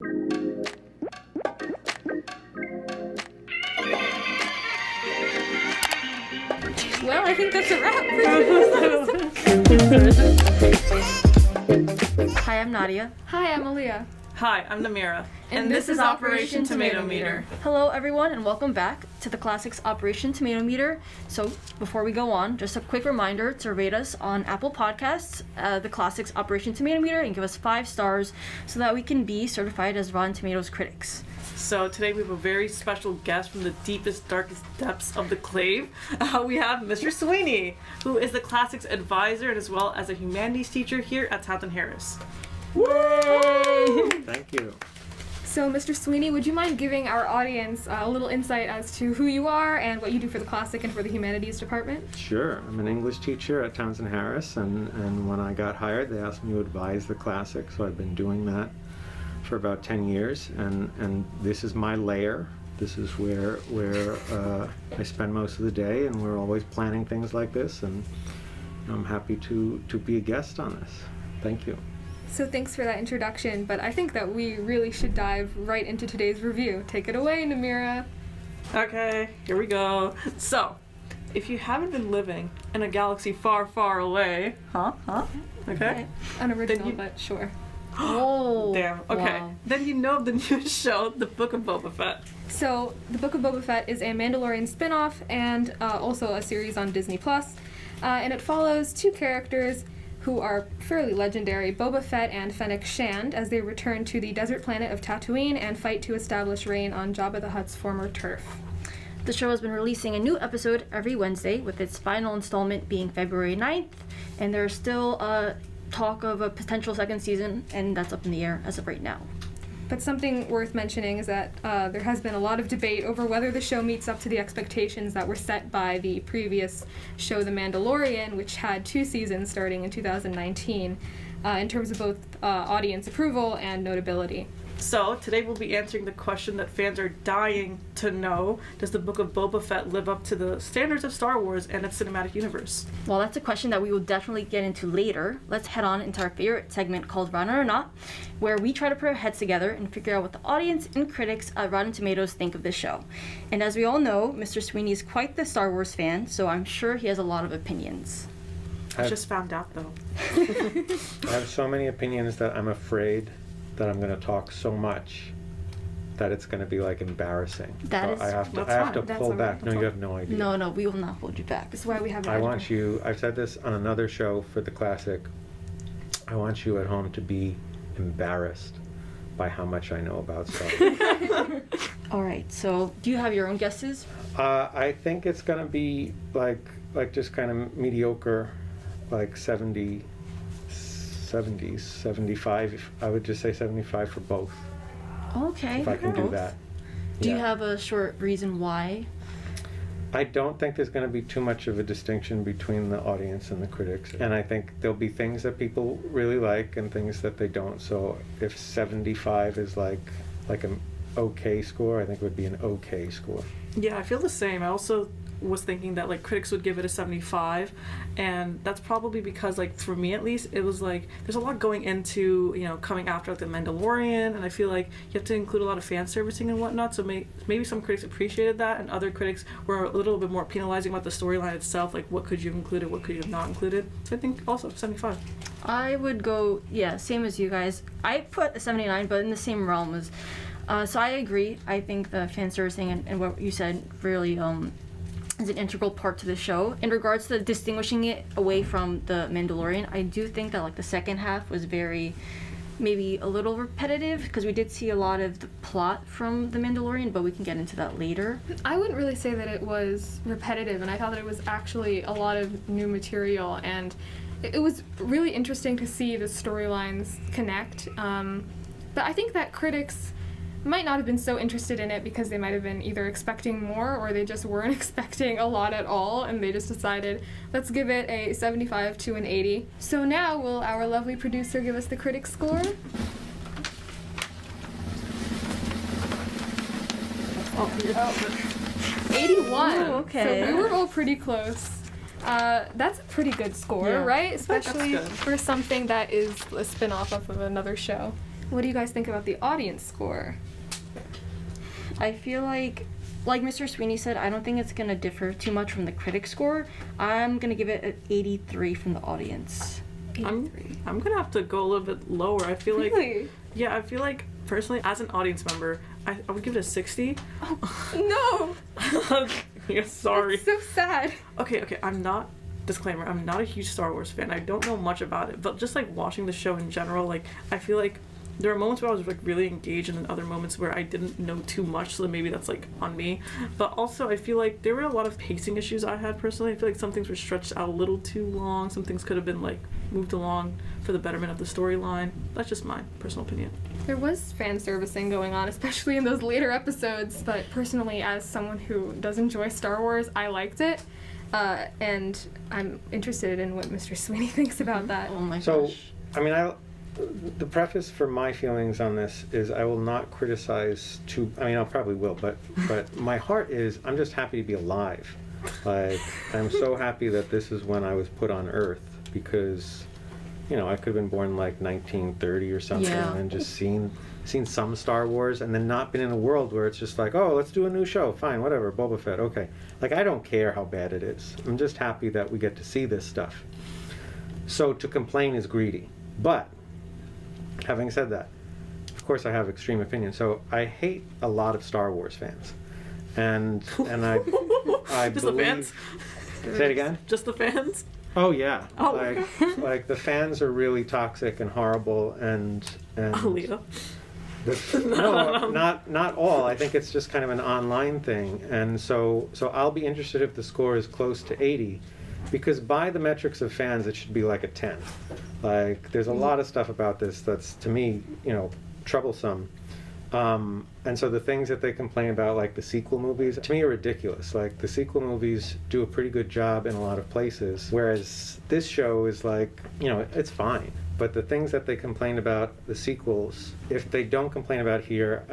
Well, I think that's a wrap for today's Hi, I'm Nadia. Hi, I'm Aaleia. Hi, I'm Nameera. And this is Operation Tomatometer. Hello, everyone, and welcome back to the Classics Operation Tomatometer. So, before we go on, just a quick reminder to rate us on Apple Podcasts, the Classics Operation Tomatometer, and give us 5 stars so that we can be certified as Rotten Tomatoes critics. So today we have a very special guest from the deepest, darkest depths of the clave. We have Mr. Sweeney, who is the Classics advisor and as well as a humanities teacher here at Townsend Harris. Yay! Thank you. So, Mr. Sweeney, would you mind giving our audience a little insight as to who you are and what you do for the Classic and for the Humanities Department? Sure. I'm an English teacher at Townsend Harris, and when I got hired, they asked me to advise the Classic, so I've been doing that for about 10 years, and this is my lair. This is where I spend most of the day, and we're always planning things like this, and I'm happy to be a guest on this. Thank you. So thanks for that introduction, but I think that we really should dive right into today's review. Take it away, Nameera. Okay, here we go. So, if you haven't been living in a galaxy far, far away, okay? Unoriginal, but sure. Oh, damn. Okay. Wow. Then you know the new show, The Book of Boba Fett. So, The Book of Boba Fett is a Mandalorian spin-off and also a series on Disney+. And it follows 2 characters who are fairly legendary, Boba Fett and Fennec Shand, as they return to the desert planet of Tatooine and fight to establish reign on Jabba the Hutt's former turf. The show has been releasing a new episode every Wednesday, with its final installment being February 9th, and there's still talk of a potential second season, and that's up in the air as of right now. But something worth mentioning is that there has been a lot of debate over whether the show meets up to the expectations that were set by the previous show, The Mandalorian, which had 2 seasons starting in 2019, in terms of both audience approval and notability. So, today we'll be answering the question that fans are dying to know. Does the Book of Boba Fett live up to the standards of Star Wars and its cinematic universe? Well, that's a question that we will definitely get into later. Let's head on into our favorite segment called Rotten or Not, where we try to put our heads together and figure out what the audience and critics at Rotten Tomatoes think of this show. And as we all know, Mr. Sweeney is quite the Star Wars fan, so I'm sure he has a lot of opinions. I just found out, though. I have so many opinions that I'm afraid that I'm going to talk so much that it's going to be like embarrassing. That is- I have to That's pull all right. back. No, you have no idea. No, we will not hold you back. This is why we have I want you, I've said this on another show for the Classic, I want you at home to be embarrassed by how much I know about Star Wars. All right, so do you have your own guesses? I think it's going to be like just kind of mediocre, like 70s, 75. I would just say 75 for both, Okay. if I can do that. Do you Yeah. have a short reason why? I don't think there's going to be too much of a distinction between the audience and the critics. And I think there'll be things that people really like and things that they don't. So if 75 is like an okay score, I think it would be an okay score. Yeah, I feel the same. I also was thinking that like critics would give it a 75, and that's probably because like for me at least it was like there's a lot going into coming after like the Mandalorian, and I feel like you have to include a lot of fan servicing and whatnot, so maybe some critics appreciated that and other critics were a little bit more penalizing about the storyline itself, like what could you have included, what could you have not included. So I think also 75. I would go, same as you guys. I put a 79, but in the same realm as, so I agree. I think the fan servicing and what you said really is an integral part to the show. In regards to distinguishing it away from the Mandalorian, I do think that like the second half was maybe a little repetitive, because we did see a lot of the plot from the Mandalorian, but we can get into that later. I wouldn't really say that it was repetitive, and I thought that it was actually a lot of new material, and it was really interesting to see the storylines connect. But I think that critics might not have been so interested in it because they might have been either expecting more or they just weren't expecting a lot at all, and they just decided, let's give it a 75 to an 80. So now will our lovely producer give us the critic score? Oh, 81. Ooh, okay. So we were all pretty close. That's a pretty good score, Yeah. right? Especially That's good. for something that is a spin-off of another show. What do you guys think about the audience score? I feel like Mr. Sweeney said, I don't think it's gonna differ too much from the critic score. I'm gonna give it an 83 from the audience. I'm gonna have to go a little bit lower. I feel like Really? yeah, I feel like personally as an audience member, I would give it a 60. No! Yeah, sorry. That's so sad. Okay, I'm not a huge Star Wars fan. I don't know much about it, but just like watching the show in general, like I feel like there are moments where I was like really engaged and then other moments where I didn't know too much, so maybe that's like on me. But also I feel like there were a lot of pacing issues I had personally. I feel like some things were stretched out a little too long. Some things could have been like moved along for the betterment of the storyline. That's just my personal opinion. There was fan servicing going on, especially in those later episodes, but personally, as someone who does enjoy Star Wars, I liked it. And I'm interested in what Mr. Sweeney thinks about that. Oh my So, gosh. I mean, the preface for my feelings on this is I will not criticize I mean, I probably will, but my heart is, I'm just happy to be alive. Like, I'm so happy that this is when I was put on Earth, because, you know, I could have been born like 1930 or something, Yeah. and just seen some Star Wars, and then not been in a world where it's just like, oh, let's do a new show, fine, whatever, Boba Fett, okay. Like, I don't care how bad it is. I'm just happy that we get to see this stuff. So to complain is greedy. But having said that, of course I have extreme opinions. So I hate a lot of Star Wars fans, and I Just the believe. fans? Say it again. Just the fans? Oh yeah. Oh. Like the fans are really toxic and horrible, and Aaleia. no, not all. I think it's just kind of an online thing, and so I'll be interested if the score is close to 80. Because by the metrics of fans, it should be like a 10. Like, there's a lot of stuff about this that's, to me, you know, troublesome. And so the things that they complain about, like the sequel movies, to me are ridiculous. Like, the sequel movies do a pretty good job in a lot of places, whereas this show is like, you know, it's fine. But the things that they complain about, the sequels, if they don't complain about here,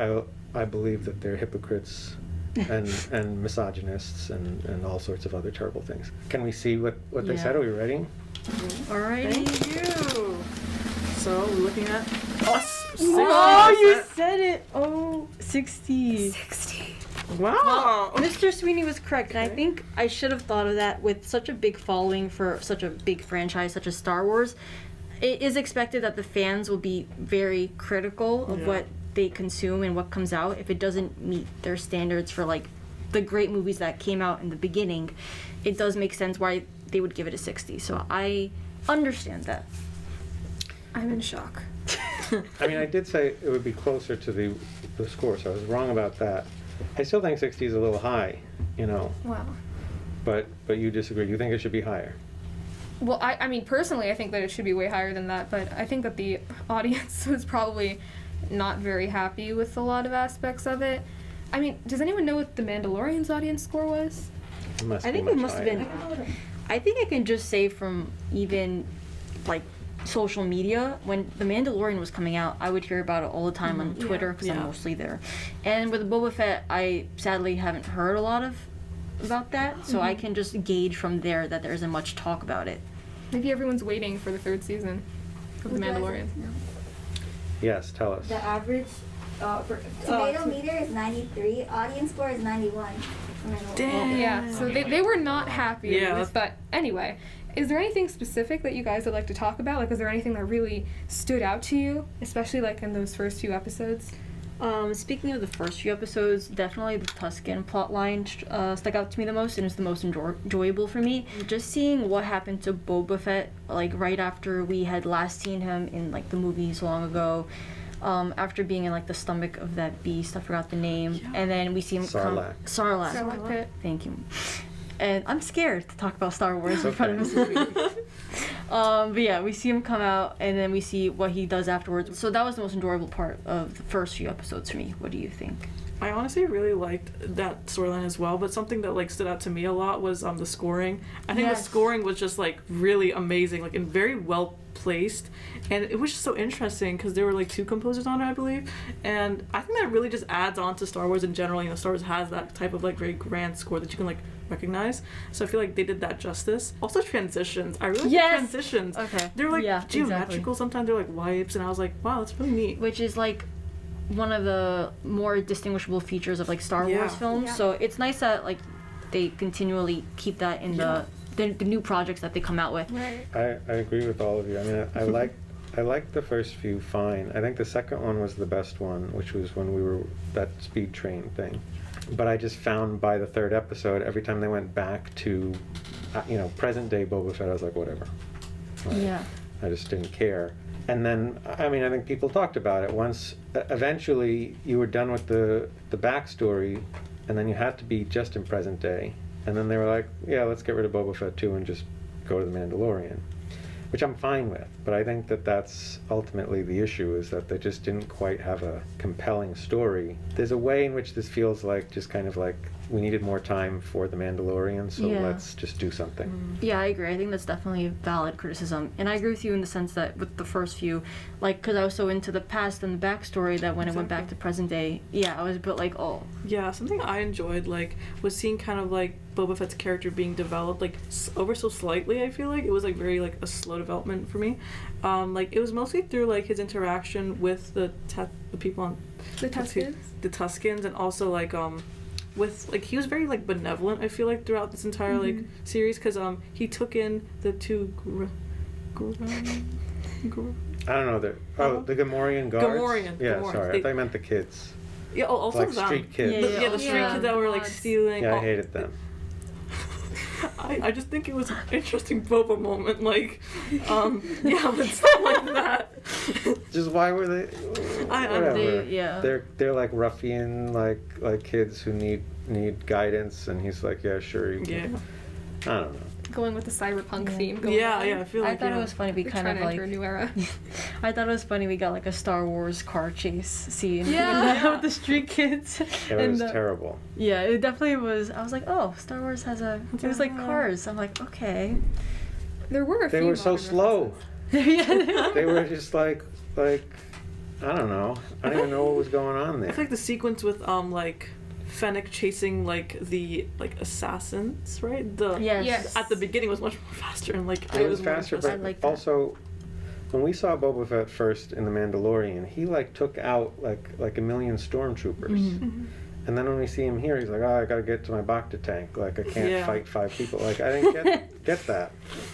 I believe that they're hypocrites. and misogynists and all sorts of other terrible things. Can we see what they Yeah. said? Are we ready? Alrighty. Thank you. So we're looking at us. Oh, you said it. Oh, 60. 60. Wow. Mr. Sweeney was correct, and I Okay. think I should have thought of that. With such a big following for such a big franchise such as Star Wars, it is expected that the fans will be very critical of Yeah. what they consume and what comes out. If it doesn't meet their standards for like the great movies that came out in the beginning, it does make sense why they would give it a 60. So I understand that. I'm in shock. I mean, I did say it would be closer to the score, so I was wrong about that. I still think 60 is a little high, you know, Wow. but you disagree. You think it should be higher? Well, I mean, personally, I think that it should be way higher than that, but I think that the audience was probably not very happy with a lot of aspects of it. I mean, does anyone know what The Mandalorian's audience score was? It must I be think it much must have higher. been. I think I can just say from even like social media, when The Mandalorian was coming out, I would hear about it all the time on Twitter because I'm Yeah. mostly there. And with Boba Fett, I sadly haven't heard a lot about that, so I can just gauge from there that there isn't much talk about it. Maybe everyone's waiting for the third season of The Mandalorian. Yes, tell us. The average Tomatometer is 93. Audience score is 91. Damn. Yeah, so they were not happy Yeah. with that. Anyway, is there anything specific that you guys would like to talk about? Like, is there anything that really stood out to you, especially like in those first few episodes? Speaking of the first few episodes, definitely the Tusken plotline stuck out to me the most and is the most enjoyable for me. Just seeing what happened to Boba Fett, like right after we had last seen him in like the movies long ago, after being in like the stomach of that beast, I forgot the name, and then we see him Sarlacc. Sarlacc. Sarlacc pit. Thank you. And I'm scared to talk about Star Wars in front of Okay. Mrs. Sweeney. But yeah, we see him come out, and then we see what he does afterwards. So that was the most enjoyable part of the first few episodes for me. What do you think? I honestly really liked that storyline as well, but something that like stood out to me a lot was the scoring. I think Yes. the scoring was just like really amazing, like and very well placed, and it was just so interesting because there were like 2 composers on it, I believe, and I think that really just adds on to Star Wars in general. You know, Star Wars has that type of like very grand score that you can like recognize, so I feel like they did that justice. Also transitions, I really like the transitions. Okay. They're like geometrical, exactly. sometimes they're like wipes, and I was like, wow, that's really neat. Which is like one of the more distinguishable features of like Star Yeah. Wars films. Yeah. So it's nice that like they continually keep that in the new projects that they come out with. Right. I agree with all of you. I mean, I liked the first few fine. I think the second one was the best one, which was when we were that speed train thing. But I just found by the 3rd episode, every time they went back to, present day Boba Fett, I was like, whatever. Like, Yeah. I just didn't care. And then, I mean, I think people talked about it. Once, eventually, you were done with the backstory, and then you had to be just in present day. And then they were like, yeah, let's get rid of Boba Fett too and just go to the Mandalorian, which I'm fine with. But I think that that's ultimately the issue, is that they just didn't quite have a compelling story. There's a way in which this feels like just kind of like we needed more time for the Mandalorian, so Yeah. let's just do something. Yeah, I agree. I think that's definitely a valid criticism. And I agree with you in the sense that with the first few, like, because I was so into the past and the backstory that when it went back to present day, I was a bit like, oh. Yeah, something I enjoyed, like, was seeing kind of, like, Boba Fett's character being developed, like, over so slightly, I feel like. It was, like, very, like, a slow development for me. Like, it was mostly through, like, his interaction with the people on... The Tuscans? The Tuscans, and also, like, with, like, he was very, like, benevolent, I feel like, throughout this entire, like, series, because, he took in the 2... I don't know. The Gamorrean guards? Gamorrean. Yeah, Gamorreans. sorry. I thought I meant the kids. Yeah, also Like them. street kids. The, the street Yeah. kids that were, like, Gods. stealing... Yeah, I hated them. I just think it was an interesting Boba moment, like, but stuff like that. Just why were they? I don't know. Whatever. They're like ruffian like kids who need guidance, and he's like, yeah, sure. You can. I don't know. Going with the cyberpunk theme. Going Yeah, on. I feel like I thought it was funny. We We're kind trying of to like. enter a new era. I thought it was funny. We got like a Star Wars car chase scene. Yeah. With the street kids. It was terrible. Yeah, it definitely was. I was like, oh, Star Wars has a. It was like cars. I'm like, okay. There were a few They were so modern slow. Yeah. They were just like I don't know. I don't even know what was going on I there. feel like the sequence with like Fennec chasing like the assassins, right? Yes. At the beginning was much more faster and like It was more faster, interesting. but like that. also when we saw Boba Fett first in The Mandalorian, he like took out like a million stormtroopers. Mm-hmm. And then when we see him here, he's like, oh, I gotta get to my Bacta tank. Like, I can't Yeah. fight 5 people. Like, I didn't get that.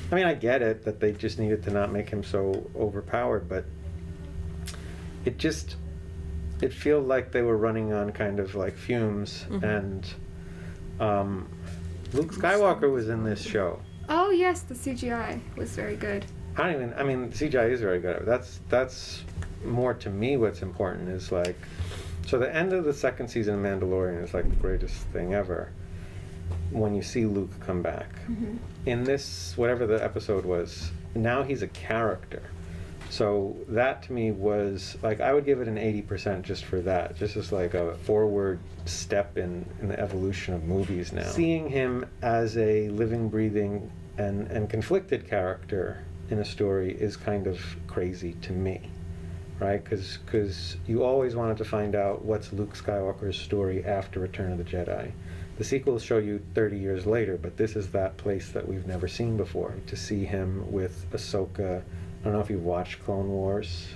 I mean, I get it, that they just needed to not make him so overpowered, but it feels like they were running on kind of like fumes. And Luke Skywalker was in this show. Oh yes, the CGI was very good. I mean, CGI is very good. That's more to me what's important is like, so the end of the second season of Mandalorian is like the greatest thing ever. When you see Luke come back. In this, whatever the episode was, now he's a character. So that to me was, like, I would give it an 80% just for that. Just as like a forward step in the evolution of movies now. Seeing him as a living, breathing, and conflicted character in a story is kind of crazy to me. Right? Because you always wanted to find out what's Luke Skywalker's story after Return of the Jedi. The sequels show you 30 years later, but this is that place that we've never seen before. To see him with Ahsoka. I don't know if you've watched Clone Wars.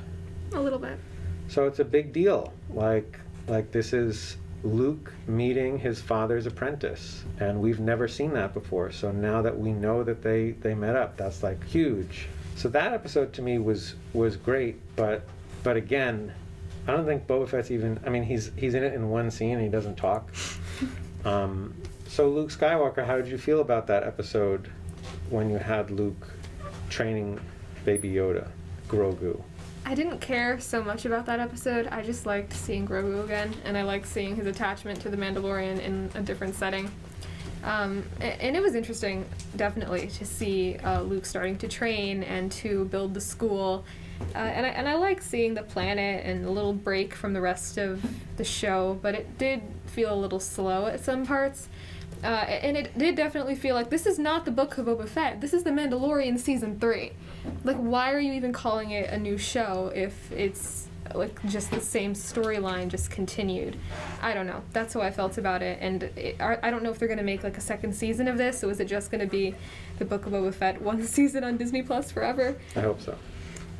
A little bit. So it's a big deal. Like this is Luke meeting his father's apprentice, and we've never seen that before. So now that we know that they met up, that's like huge. So that episode to me was great, but again, I don't think Boba Fett's even. I mean, he's in it in one scene and he doesn't talk. So Luke Skywalker, how did you feel about that episode when you had Luke training Baby Yoda, Grogu? I didn't care so much about that episode. I just liked seeing Grogu again, and I liked seeing his attachment to the Mandalorian in a different setting. And it was interesting, definitely, to see Luke starting to train and to build the school. And I like seeing the planet and a little break from the rest of the show, but it did feel a little slow at some parts. And it did definitely feel like this is not the Book of Boba Fett. This is the Mandalorian season 3. like, why are you even calling it a new show if it's like just the same storyline just continued? I don't know. That's how I felt about it. And I don't know if they're going to make like a second season of this, or is it just going to be the Book of Boba Fett one season on Disney Plus forever? I hope so.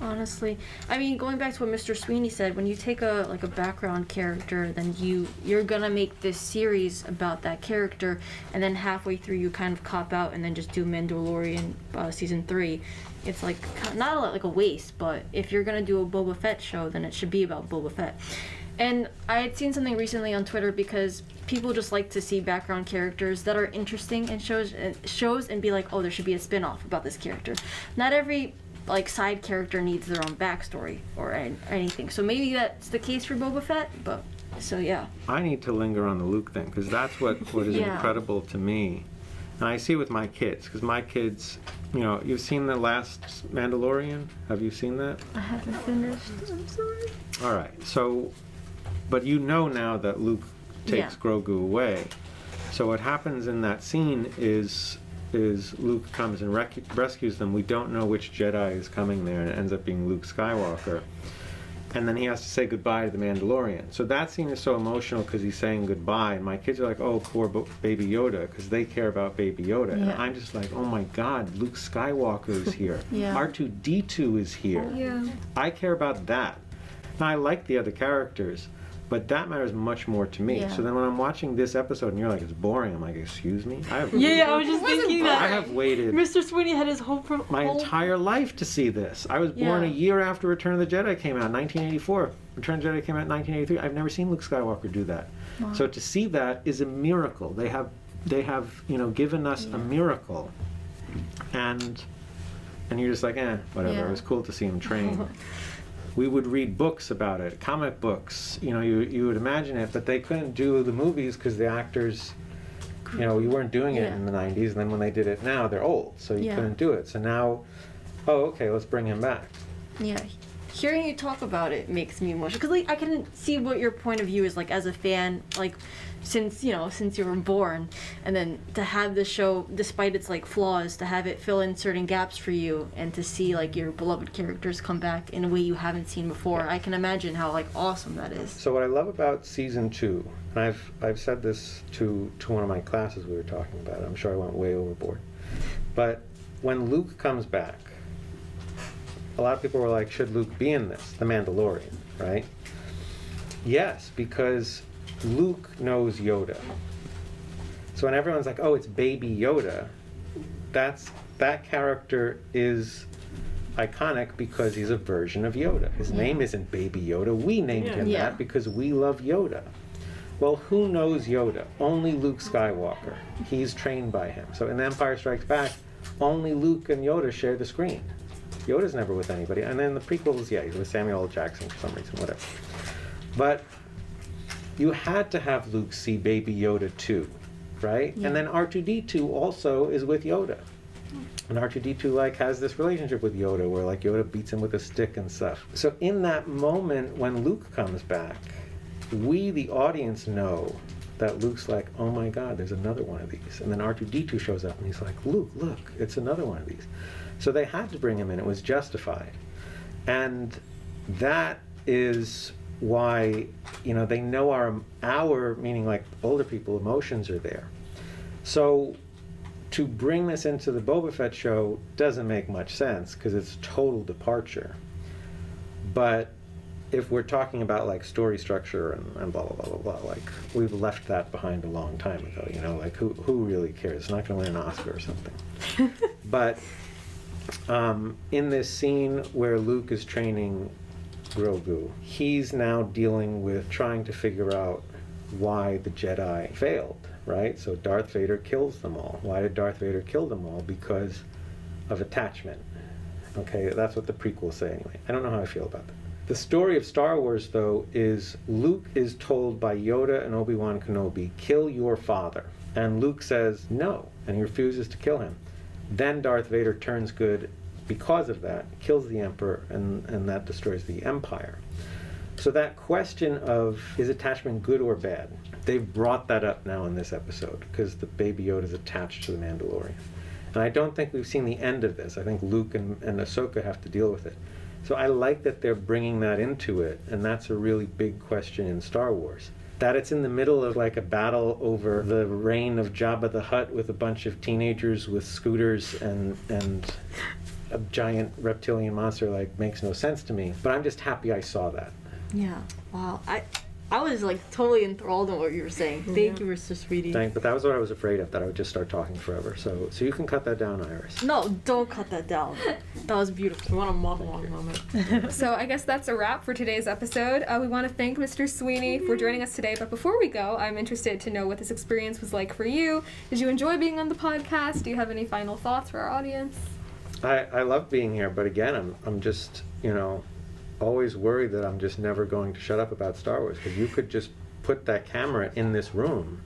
Honestly, I mean, going back to what Mr. Sweeney said, when you take a background character, then you're gonna make this series about that character, and then halfway through you kind of cop out and then just do Mandalorian season 3. It's like not like a waste, but if you're gonna do a Boba Fett show, then it should be about Boba Fett. And I had seen something recently on Twitter because people just like to see background characters that are interesting in shows and be like, oh, there should be a spin-off about this character. Not every like side character needs their own backstory or anything. So maybe that's the case for Boba Fett, but so yeah. I need to linger on the Luke thing because that's what is Yeah. incredible to me. And I see with my kids, because my kids, you know, you've seen the last Mandalorian? Have you seen that? I haven't finished. I'm sorry. All right. So, but you know now that Luke takes Yeah. Grogu away. So what happens in that scene is Luke comes and rescues them. We don't know which Jedi is coming there, and it ends up being Luke Skywalker. And then he has to say goodbye to the Mandalorian. So that scene is so emotional because he's saying goodbye, and my kids are like, oh, poor Baby Yoda, because they care about Baby Yoda. And Yeah. I'm just like, oh my God, Luke Skywalker is here. Yeah. R2-D2 is here. Yeah. I care about that. Now, I like the other characters, but that matters much more to me. Yeah. So then when I'm watching this episode and you're like, it's boring, I'm like, excuse me? I have Yeah, I was just thinking I that. have waited Mr. Sweeney had his whole my entire life to see this. I was born Yeah. a year after Return of the Jedi came out, 1984. Return of the Jedi came out in 1983. I've never seen Luke Skywalker do that. Wow. So to see that is a miracle. They have given us a miracle. And you're just like, whatever. Yeah. It was cool to see him train. We would read books about it, comic books. You know, you would imagine it, but they couldn't do the movies because the actors, you weren't doing it Yeah. in the 90s, and then when they did it now, they're old, so you Yeah. couldn't do it. So now, okay, let's bring him back. Yeah, hearing you talk about it makes me emotional because like I can see what your point of view is like as a fan, like since you were born, and then to have the show, despite its like flaws, to have it fill in certain gaps for you, and to see like your beloved characters come back in a way you haven't seen before. I can imagine how like awesome that is. So what I love about season 2, and I've said this to one of my classes we were talking about. I'm sure I went way overboard, but when Luke comes back, a lot of people were like, should Luke be in this? The Mandalorian, right? Yes, because Luke knows Yoda. So when everyone's like, oh, it's Baby Yoda, that character is iconic because he's a version of Yoda. His name isn't Baby Yoda. We named him Yeah. that because we love Yoda. Well, who knows Yoda? Only Luke Skywalker. He's trained by him. So in Empire Strikes Back, only Luke and Yoda share the screen. Yoda's never with anybody. And then the prequels, yeah, he's with Samuel L. Jackson for some reason, whatever. But you had to have Luke see Baby Yoda too, right? Yeah. And then R2-D2 also is with Yoda. And R2-D2 has this relationship with Yoda where Yoda beats him with a stick and stuff. So in that moment when Luke comes back, we, the audience, know that Luke's like, oh my God, there's another one of these. And then R2-D2 shows up and he's like, Luke, look, it's another one of these. So they had to bring him in. It was justified. And that is why, they know our meaning older people, emotions are there. So to bring this into the Boba Fett show doesn't make much sense because it's a total departure. But if we're talking about story structure and blah, blah, blah, blah, blah, we've left that behind a long time ago, who really cares? It's not going to win an Oscar or something. But in this scene where Luke is training Grogu, he's now dealing with trying to figure out why the Jedi failed, right? So Darth Vader kills them all. Why did Darth Vader kill them all? Because of attachment. Okay, that's what the prequels say anyway. I don't know how I feel about that. The story of Star Wars, though, is Luke is told by Yoda and Obi-Wan Kenobi, kill your father. And Luke says no, and he refuses to kill him. Then Darth Vader turns good because of that, kills the Emperor, and that destroys the Empire. So that question of, is attachment good or bad? They've brought that up now in this episode, because the Baby Yoda is attached to the Mandalorian. And I don't think we've seen the end of this. I think Luke and Ahsoka have to deal with it. So I like that they're bringing that into it, and that's a really big question in Star Wars. That it's in the middle of like a battle over the reign of Jabba the Hutt with a bunch of teenagers with scooters and a giant reptilian monster like makes no sense to me. But I'm just happy I saw that. Yeah. Wow. I was like totally enthralled in what you were saying. Thank you, Mr. Sweetie. But that was what I was afraid of, that I would just start talking forever. So you can cut that down, Iris. No, don't cut that down. That was beautiful. We want a monologue moment. So I guess that's a wrap for today's episode. We want to thank Mr. Sweeney for joining us today. But before we go, I'm interested to know what this experience was like for you. Did you enjoy being on the podcast? Do you have any final thoughts for our audience? I love being here, but again, I'm just, always worried that I'm just never going to shut up about Star Wars, because you could just put that camera in this room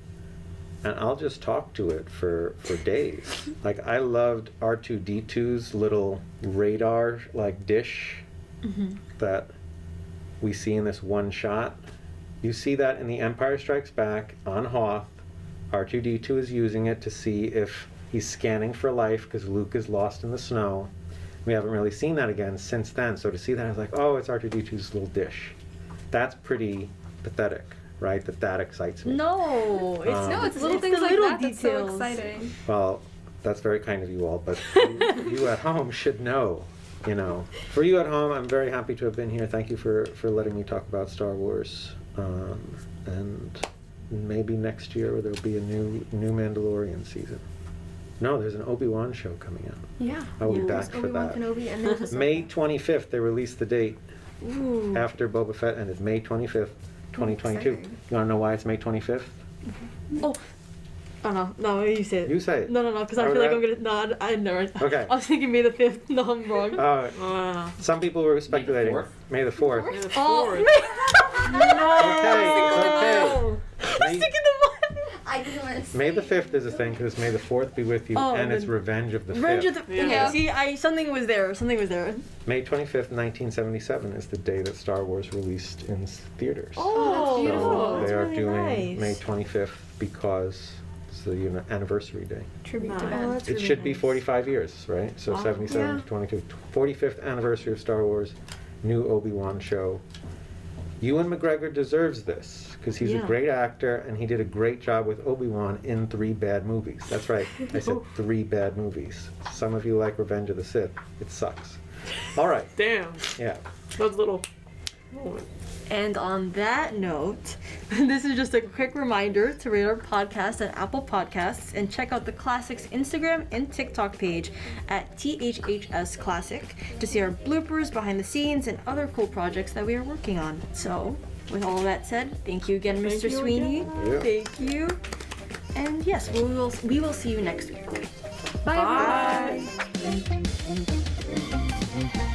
and I'll just talk to it for days. Like, I loved R2-D2's little radar like dish that we see in this one shot. You see that in The Empire Strikes Back on Hoth. R2-D2 is using it to see if he's scanning for life because Luke is lost in the snow. We haven't really seen that again since then. So to see that, I was like, oh, it's R2-D2's little dish. That's pretty pathetic, right? That excites me. No, It's little it's things the like little that that's so details. exciting. Well, that's very kind of you all, but you at home should know, For you at home, I'm very happy to have been here. Thank you for letting me talk about Star Wars. And maybe next year there'll be a new Mandalorian season. No, there's an Obi-Wan show coming out. Yeah. I will be There's back for Obi-Wan that. Kenobi and there's May 25th, they released the date Ooh. after Boba Fett ended. May 25th, 2022. exciting. You want to know why it's May 25th? Oh. Oh no, you say it. You say it. No, because I Oh, feel like that- I'm gonna. No, I never. Okay. I was thinking May the 5th. No, I'm wrong. Some people were speculating. May the 4th. May the Oh, 4th. Okay. I was thinking the one. I didn't want to say. May the 5th is a thing because May the 4th be with you, Oh, and it's then- Revenge of the Revenge 5th. of the. Yeah. See, something was there. May 25th, 1977 is the day that Star Wars released in theaters. Oh, beautiful. So that's they are really doing nice. May 25th because it's the anniversary day. Tribute to Nice. Ben. Oh, that's It really should be nice. 45 years, right? So Wow. 77 Yeah. to 22. 45th anniversary of Star Wars, new Obi-Wan show. Ewan McGregor deserves this because he's a Yeah. great actor and he did a great job with Obi-Wan in 3 bad movies. That's right, I said 3 bad movies. Some of you like Revenge of the Sith. It sucks. All right, Damn. yeah. Those little moment. And on that note, this is just a quick reminder to rate our podcast at Apple Podcasts and check out the Classics Instagram and TikTok page at THHS Classic to see our bloopers, behind the scenes, and other cool projects that we are working on. So, with all that said, thank you again, Thank Mr. you Sweeney. again. Yeah. Thank you. And yes, we will see you next week. Bye, everyone. Bye.